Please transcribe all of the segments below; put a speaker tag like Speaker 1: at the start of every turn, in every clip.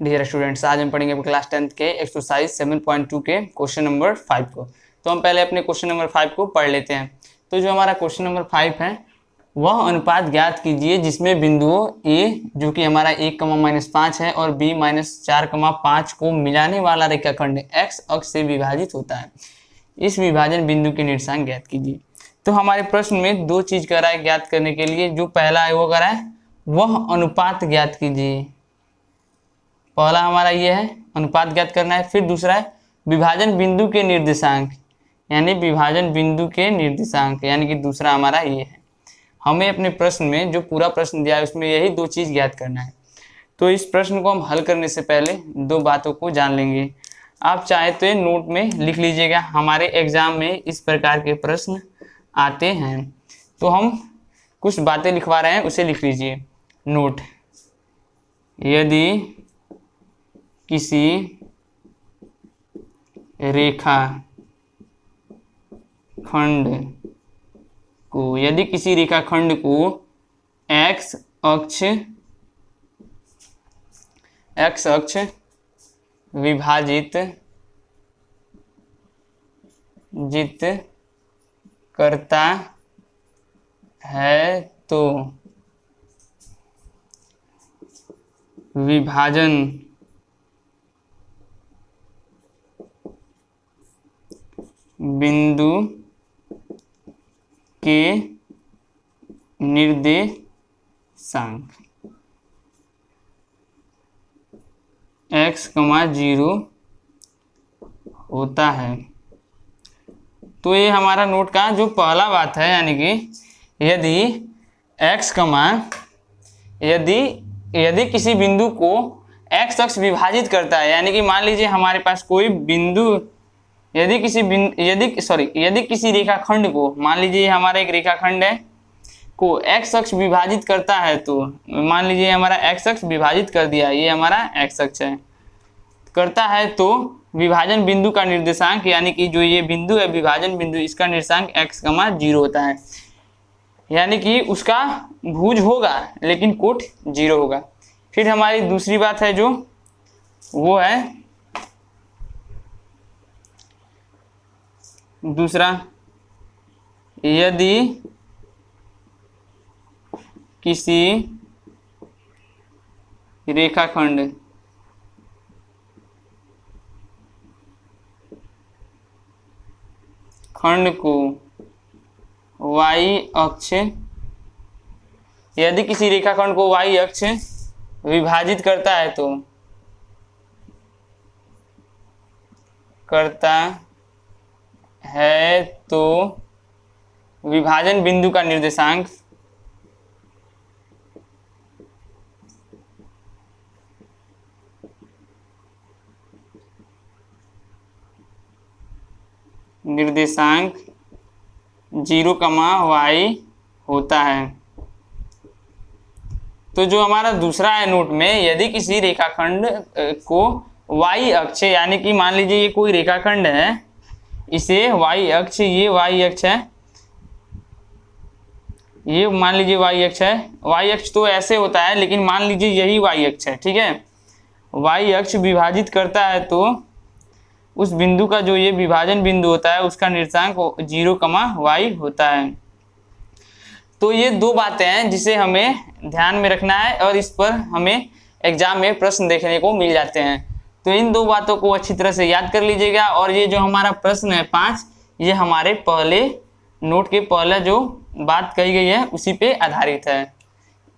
Speaker 1: Dear students, आज हम पढ़ेंगे क्लास 10th के एक्सरसाइज 7.2 के क्वेश्चन नंबर 5 को। तो हम पहले अपने क्वेश्चन नंबर 5 को पढ़ लेते हैं। तो जो हमारा क्वेश्चन नंबर 5 है, वह अनुपात ज्ञात कीजिए जिसमें बिंदुओं ए जो कि हमारा 1, -5 है और b -4, 5 को मिलाने वाला रेखाखंड x अक्ष से विभाजित होता है। इस विभाजन बिंदु के निर्देशांक ज्ञात कीजिए। तो हमारे प्रश्न में दो चीज कर रहा है ज्ञात करने के लिए। जो पहला है वो कर रहा है वह अनुपात ज्ञात कीजिए। पहला हमारा ये है अनुपात ज्ञात करना है। फिर दूसरा है विभाजन बिंदु के निर्देशांक, यानी विभाजन बिंदु के निर्देशांक, यानी कि दूसरा हमारा ये है। हमें अपने प्रश्न में जो पूरा प्रश्न दिया है उसमें यही दो चीज ज्ञात करना है। तो इस प्रश्न को हम हल करने से पहले दो बातों को जान लेंगे। आप चाहे तो ये नोट में लिख लीजिएगा, हमारे एग्जाम में इस प्रकार के प्रश्न आते हैं। तो हम कुछ बातें लिखवा रहे हैं, उसे लिख लीजिए नोट। यदि किसी रेखा खंड को, यदि किसी रेखाखंड को x अक्ष विभाजित करता है तो विभाजन बिंदु के निर्देशांक x, 0 होता है। तो ये हमारा नोट का जो पहला बात है, यानी कि यदि x, यदि किसी बिंदु को x अक्ष विभाजित करता है, यानी कि मान लीजिए हमारे पास कोई बिंदु, यदि किसी रेखाखंड को, मान लीजिए हमारा एक रेखाखंड है को x अक्ष विभाजित करता है, तो मान लीजिए हमारा x अक्ष विभाजित कर दिया, ये हमारा x अक्ष है, करता है, तो विभाजन बिंदु का निर्देशांक, यानी कि जो ये बिंदु है विभाजन बिंदु, इसका निर्देशांक x, 0 होता है। यानी कि उसका भुज होगा लेकिन कोट 0 होगा। फिर हमारी दूसरी बात है जो वो है दूसरा, यदि किसी रेखाखंड को y अक्ष, यदि किसी रेखाखंड को y अक्ष विभाजित करता है तो विभाजन बिंदु का निर्देशांक निर्देशांक 0, y होता है। तो जो हमारा दूसरा है नोट में, यदि किसी रेखाखंड को y अक्ष, यानी कि मान लीजिए ये कोई रेखाखंड है, इसे y अक्ष, ये y अक्ष है, ये मान लीजिए y अक्ष है। y अक्ष तो ऐसे होता है, लेकिन मान लीजिए यही y अक्ष है, ठीक है। y अक्ष विभाजित करता है तो उस बिंदु का जो ये विभाजन बिंदु होता है उसका निर्देशांक 0, y होता है। तो ये दो बातें हैं जिसे हमें ध्यान में रखना है और इस पर हमें एग्जाम में प्रश्न देखने को मिल जाते हैं। तो इन दो बातों को अच्छी तरह से याद कर लीजिएगा। और ये जो हमारा प्रश्न है 5, ये हमारे पहले नोट के पहले जो बात कही गई है उसी पे आधारित है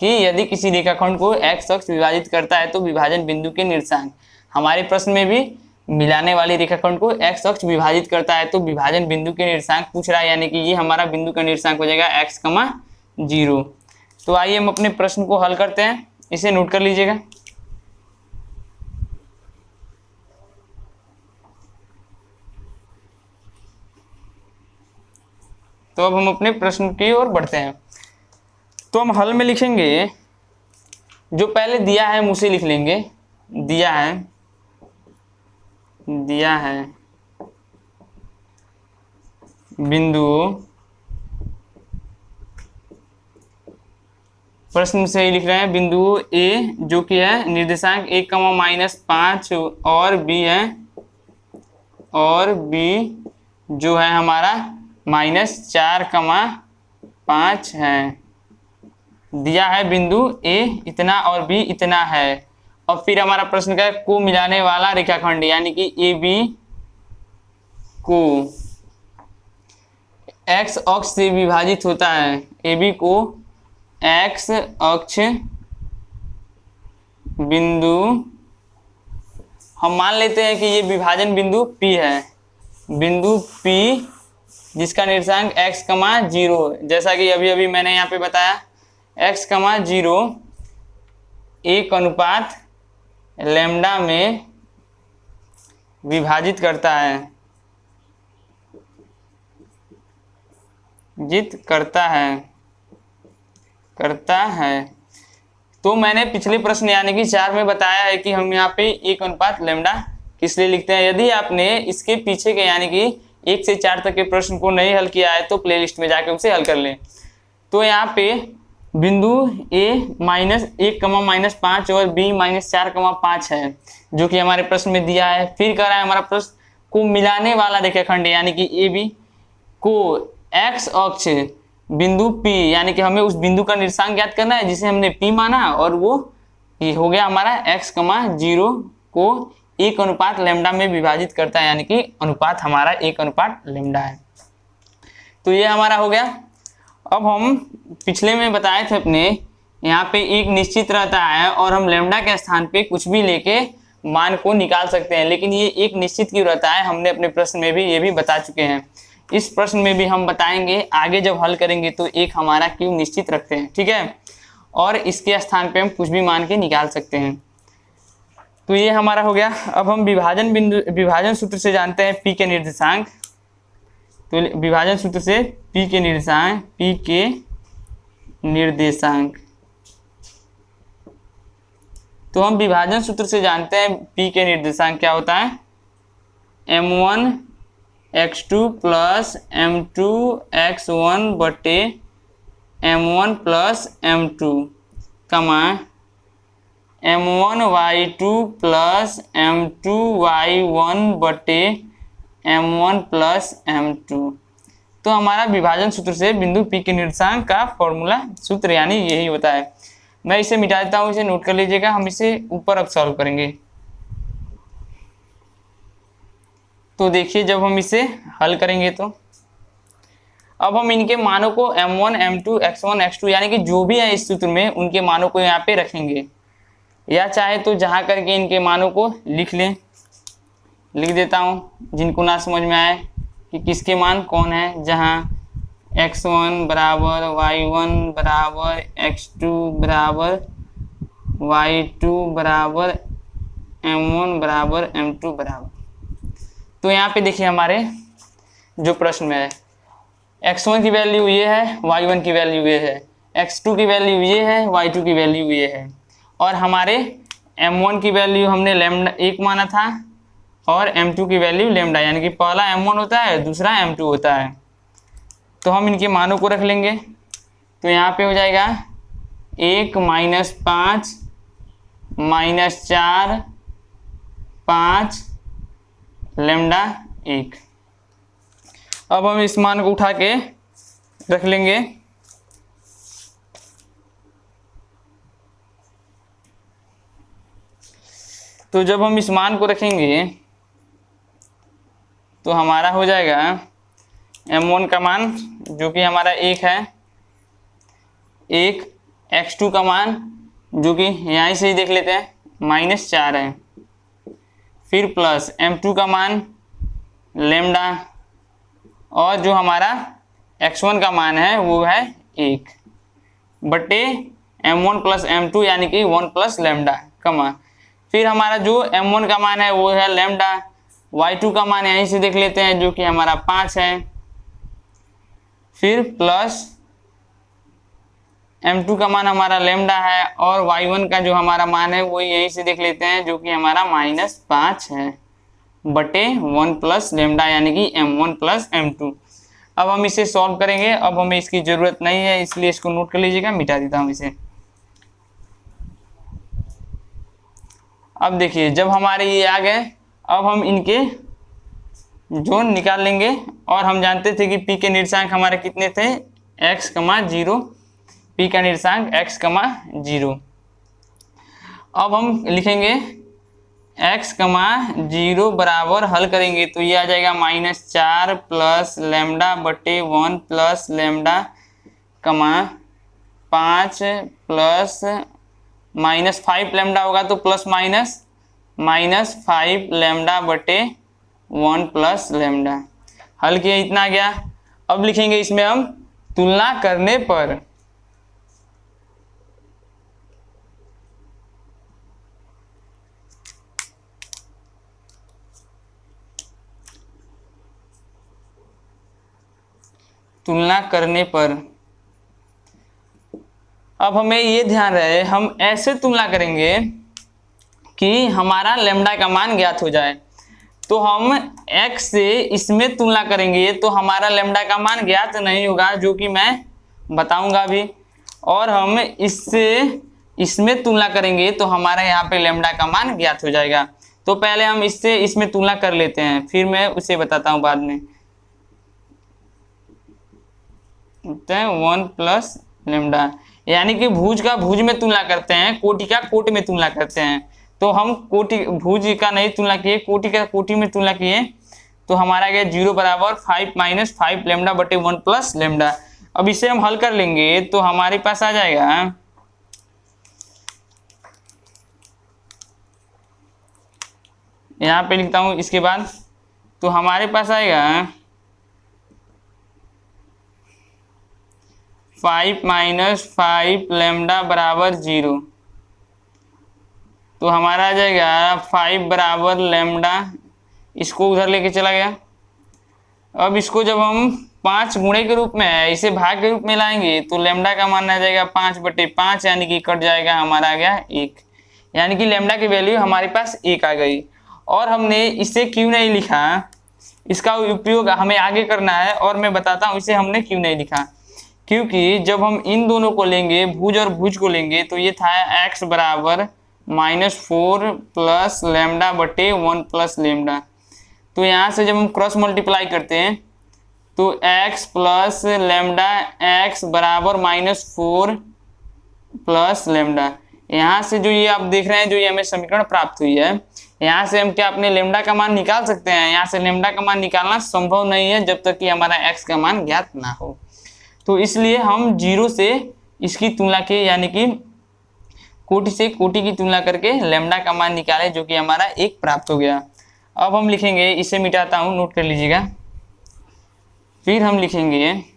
Speaker 1: कि यदि किसी रेखाखंड को x अक्ष विभाजित करता है तो विभाजन बिंदु के निर्देशांक। हमारे प्रश्न में भी मिलाने वाली रेखाखंड को x अक्ष विभाजित करता है तो विभाजन बिंदु के निर्देशांक पूछ रहा है, यानी कि ये हमारा बिंदु का निर्देशांक हो जाएगा x, 0। तो आइए हम अपने प्रश्न को हल करते हैं, इसे नोट कर लीजिएगा। तो अब हम अपने प्रश्न की ओर बढ़ते हैं। तो हम हल में लिखेंगे, जो पहले दिया है हम उसे लिख लेंगे। दिया है बिंदु प्रश्न से ही लिख रहे हैं, बिंदु ए जो कि है निर्देशांक 1, -5 और बी है, और बी जो है हमारा -4, 5 है। दिया है बिंदु ए इतना और बी इतना है। और फिर हमारा प्रश्न का को मिलाने वाला रेखाखंड यानी कि ए बी को एक्स अक्ष से विभाजित होता है। ए बी को एक्स अक्ष बिंदु, हम मान लेते हैं कि ये विभाजन बिंदु P है, बिंदु P जिसका निर्देशांक x, 0, जैसा कि अभी अभी मैंने यहाँ पे बताया x, 0 1:λ में विभाजित करता है, करता है। तो मैंने पिछले प्रश्न यानी कि 4 में बताया है कि हम यहाँ पे 1:λ किस लिए लिखते हैं। यदि आपने इसके पीछे के यानी कि 1 से 4 तक के प्रश्न को नहीं हल किया है तो प्लेलिस्ट में जाके उसे हल कर लें। तो यहाँ पे बिंदु A -1, -5 और B -4, 5 है जो कि हमारे प्रश्न में दिया है। फिर कह रहा है हमारा प्रश्न को मिलाने वाला रेखाखंड यानी कि AB को x अक्ष बिंदु P यानी कि हमें उस बिंदु का निर्देशांक ज्ञात करना है जिसे हमने P माना, और वो ये हो गया हमारा x, 0 को 1:λ में विभाजित करता है यानी कि अनुपात हमारा 1:λ है। तो ये हमारा हो गया। अब हम पिछले में बताए थे अपने यहाँ पे एक निश्चित रहता है और हम लैम्डा के स्थान पे कुछ भी लेके मान को निकाल सकते हैं, लेकिन ये एक निश्चित क्यों रहता है हमने अपने प्रश्न में भी ये भी बता चुके हैं। इस प्रश्न में भी हम बताएंगे आगे जब हल करेंगे तो एक हमारा क्यों निश्चित रखते हैं, ठीक है, और इसके स्थान पे हम कुछ भी मान के निकाल सकते हैं। तो ये हमारा हो गया। अब हम विभाजन सूत्र से जानते हैं P के निर्देशांक। तो विभाजन सूत्र से P के निर्देशांक तो हम विभाजन सूत्र से जानते हैं P के निर्देशांक क्या होता है, m1 x2 plus m2 x1 बटे m1 प्लस m2 कमा m1 y2 plus m2 y1 बटे m1 प्लस m2। तो हमारा विभाजन सूत्र से बिंदु P के निर्देशांक का फॉर्मूला सूत्र यानी यही होता है। मैं इसे मिटा देता हूँ, इसे नोट कर लीजिएगा, हम इसे ऊपर अब सॉल्व करेंगे। तो देखिए जब हम इसे हल करेंगे तो अब हम इनके मानों को m1 m2 x1 x2 यानी कि जो भी है इस सूत्र में उनके मानों को यहाँ पे रखेंगे, या चाहे तो जहाँ करके इनके मानों को लिख लें। लिख देता हूँ जिनको ना समझ में आए कि किसके मान कौन है, जहाँ x1 बराबर y1 बराबर x2 बराबर y2 बराबर m1 बराबर m2 बराबर। तो यहाँ पे देखिए हमारे जो प्रश्न में है x1 की वैल्यू ये है, y1 की वैल्यू ये है, x2 की वैल्यू ये है, y2 की वैल्यू ये है, और हमारे m1 की वैल्यू हमने लैम्डा 1 माना था और m2 की वैल्यू लैम्डा, यानी कि पहला m1 होता है दूसरा m2 होता है। तो हम इनके मानों को रख लेंगे। तो यहाँ पे हो जाएगा 1 -5 -4 5 लैम्डा 1। अब हम इस मान को उठा के रख लेंगे। तो जब हम इस मान को रखेंगे तो हमारा हो जाएगा m1 का मान जो कि हमारा 1 है, 1, x2 का मान जो कि यहाँ से ही देख लेते हैं -4 है, फिर प्लस m2 का मान लैम्डा, और जो हमारा x1 का मान है वो है 1 बटे m1 प्लस m2 यानी कि 1 प्लस लैम्डा कमा, फिर हमारा जो m1 का मान है वो है लैम्डा, y2 का मान यहीं से देख लेते हैं जो कि हमारा 5 है, फिर प्लस m2 का मान हमारा लैम्डा है, और y1 का जो हमारा मान है वो यहीं से देख लेते हैं जो कि हमारा -5 है बटे 1 प्लस लैम्डा यानी कि m1 प्लस m2। अब हम इसे सॉल्व करेंगे। अब हमें इसकी ज़रूरत नहीं है इसलिए इसको नोट कर लीजिएगा, मिटा देता हूँ इसे। अब देखिए जब हमारे ये आ गए, अब हम इनके जोन निकाल लेंगे। और हम जानते थे कि पी के निर्देशांक हमारे कितने थे, x, 0, पी का निर्देशांक x, 0। अब हम लिखेंगे x, 0 बराबर हल करेंगे तो ये आ जाएगा -4 प्लस लैम्डा बटे 1 प्लस लैम्डा, 5 प्लस -5 लैम्डा होगा तो प्लस -5 लैम्डा बटे 1 प्लस लैम्डा। हल किया, इतना आ गया। अब लिखेंगे इसमें हम तुलना करने पर, तुलना करने पर। अब हमें ये ध्यान रहे, हम ऐसे तुलना करेंगे कि हमारा लैम्डा का मान ज्ञात हो जाए। तो हम x से इसमें तुलना करेंगे तो हमारा लैम्डा का मान ज्ञात नहीं होगा, जो कि मैं बताऊंगा अभी। और हम इससे इसमें तुलना करेंगे तो हमारा यहाँ पे लैम्डा का मान ज्ञात हो जाएगा। तो पहले हम इससे इसमें तुलना कर लेते हैं, फिर मैं उसे बताता हूँ बाद में। 1 प्लस लैम्डा, यानी कि भुज का भुज में तुलना करते हैं, कोटि का कोटि में तुलना करते हैं। तो हम कोटि भुज का नहीं तुलना किए, कोटि का कोटि में तुलना किए, तो हमारा गया 0 बराबर 5 - 5 लैम्डा बटे 1 प्लस लैम्डा। अब इसे हम हल कर लेंगे तो हमारे पास आ जाएगा, यहाँ पे लिखता हूँ इसके बाद, तो हमारे पास आएगा 5 - 5 लैम्डा बराबर 0। तो हमारा आ जाएगा 5 बराबर लैम्डा, इसको उधर लेके चला गया। अब इसको जब हम 5 गुणे के रूप में, इसे भाग के रूप में लाएंगे तो लैम्डा का मान आ जाएगा 5 बटे 5, यानी कि कट जाएगा, हमारा आ गया 1। यानी कि लैम्डा की वैल्यू हमारे पास 1 आ गई। और हमने इसे क्यों नहीं लिखा, इसका उपयोग हमें आगे करना है और मैं बताता हूँ इसे हमने क्यों नहीं लिखा। क्योंकि जब हम इन दोनों को लेंगे, भुज और भुज को लेंगे, तो ये था x बराबर -4 प्लस लैम्डा बटे 1 प्लस लैम्डा। तो यहाँ से जब हम क्रॉस मल्टीप्लाई करते हैं तो x प्लस लैम्डा x बराबर -4 प्लस लैम्डा। यहाँ से जो ये आप देख रहे हैं, जो ये हमें समीकरण प्राप्त हुई है, यहाँ से हम क्या अपने लैम्डा का मान निकाल सकते हैं? यहाँ से लैम्डा का मान निकालना संभव नहीं है जब तक कि हमारा x का मान ज्ञात ना हो। तो इसलिए हम 0 से इसकी तुलना के, यानी कि कोटि से कोटि की तुलना करके लैम्डा का मान निकाले, जो कि हमारा 1 प्राप्त हो गया। अब हम लिखेंगे, इसे मिटाता हूँ, नोट कर लीजिएगा। फिर हम लिखेंगे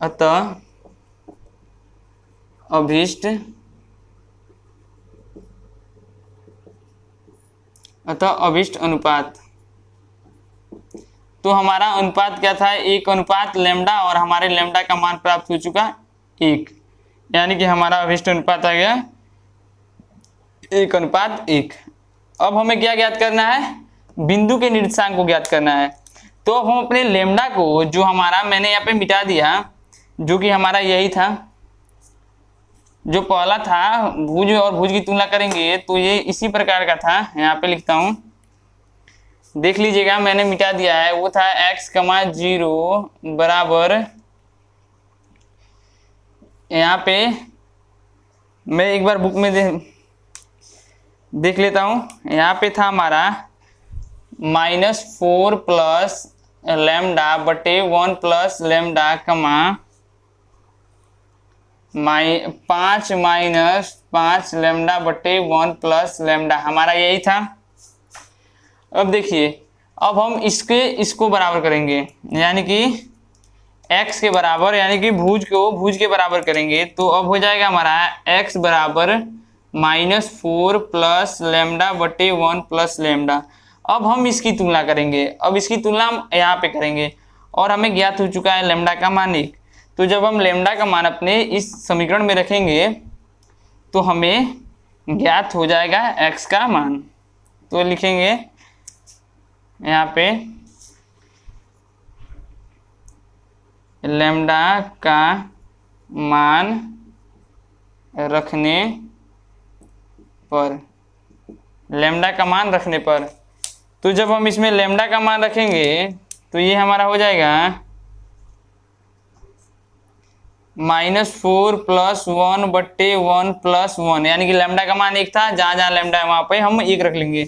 Speaker 1: अतः अभिष्ट अनुपात। तो हमारा अनुपात क्या था, 1 अनुपात लैम्डा, और हमारे लैम्डा का मान प्राप्त हो चुका 1, यानी कि हमारा अभिष्ट अनुपात आ गया 1:1। अब हमें क्या ज्ञात करना है, बिंदु के निर्देशांक को ज्ञात करना है। तो अब हम अपने लैम्डा को, जो हमारा मैंने यहाँ पे मिटा दिया, जो कि हमारा यही था, जो पहला था भुज और भुज की तुलना करेंगे, तो ये इसी प्रकार का था। यहाँ पे लिखता हूँ, देख लीजिएगा, मैंने मिटा दिया है। वो था x, 0 बराबर, यहाँ पे मैं एक बार बुक में देख लेता हूँ। यहाँ पे था हमारा -4 प्लस लैम्डा बटे 1 प्लस लैम्डा, 5 - 5 लैम्डा बटे 1 प्लस लैम्डा, हमारा यही था। अब देखिए, अब हम इसको बराबर करेंगे, यानी कि x के बराबर, यानी कि भुज को भुज के बराबर करेंगे। तो अब हो जाएगा हमारा x बराबर -4 प्लस लैम्डा बटे 1 प्लस लैम्डा। अब हम इसकी तुलना करेंगे, अब इसकी तुलना हम यहाँ पे करेंगे, और हमें ज्ञात हो चुका है लैम्डा का मान 1। तो जब हम लैम्डा का मान अपने इस समीकरण में रखेंगे तो हमें ज्ञात हो जाएगा x का मान। तो लिखेंगे यहाँ पे लैम्डा का मान रखने पर, लेमडा का मान रखने पर। तो जब हम इसमें लेमडा का मान रखेंगे तो ये हमारा हो जाएगा -4 + 1/1 + 1, यानी कि लेमडा का मान 1 था, जहाँ जहाँ लेमडा है वहाँ पे हम 1 रख लेंगे।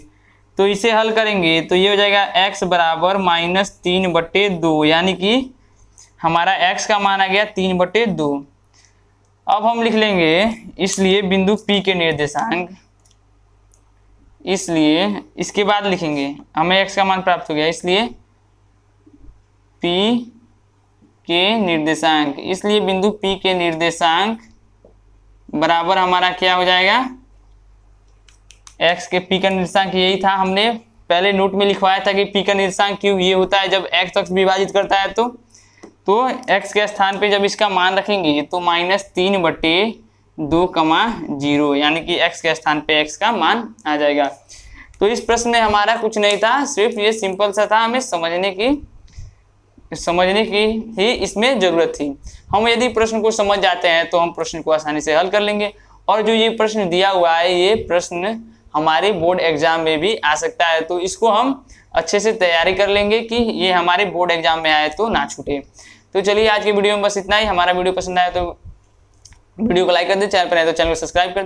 Speaker 1: तो इसे हल करेंगे तो ये हो जाएगा x बराबर -3/2, यानी कि हमारा x का मान आ गया 3/2। अब हम लिख लेंगे इसलिए बिंदु P के निर्देशांक, इसलिए इसके बाद लिखेंगे हमें x का मान प्राप्त हो गया, इसलिए P के निर्देशांक, इसलिए बिंदु P के निर्देशांक बराबर हमारा क्या हो जाएगा, x के P का निर्देशांक यही था, हमने पहले नोट में लिखवाया था कि P का निर्देशांक क्यों ये होता है जब x अक्ष विभाजित करता है तो x के स्थान पे जब इसका मान रखेंगे तो -3/2, 0, यानी कि x के स्थान पे x का मान आ जाएगा। तो इस प्रश्न में हमारा कुछ नहीं था, सिर्फ ये सिंपल सा था, हमें समझने की ही इसमें जरूरत थी। हम यदि प्रश्न को समझ जाते हैं तो हम प्रश्न को आसानी से हल कर लेंगे। और जो ये प्रश्न दिया हुआ है ये प्रश्न हमारे बोर्ड एग्जाम में भी आ सकता है, तो इसको हम अच्छे से तैयारी कर लेंगे कि ये हमारे बोर्ड एग्जाम में आए तो ना छूटे। तो चलिए आज की वीडियो में बस इतना ही। हमारा वीडियो पसंद आया तो वीडियो को लाइक कर दें, चैनल पर आए तो चैनल को सब्सक्राइब कर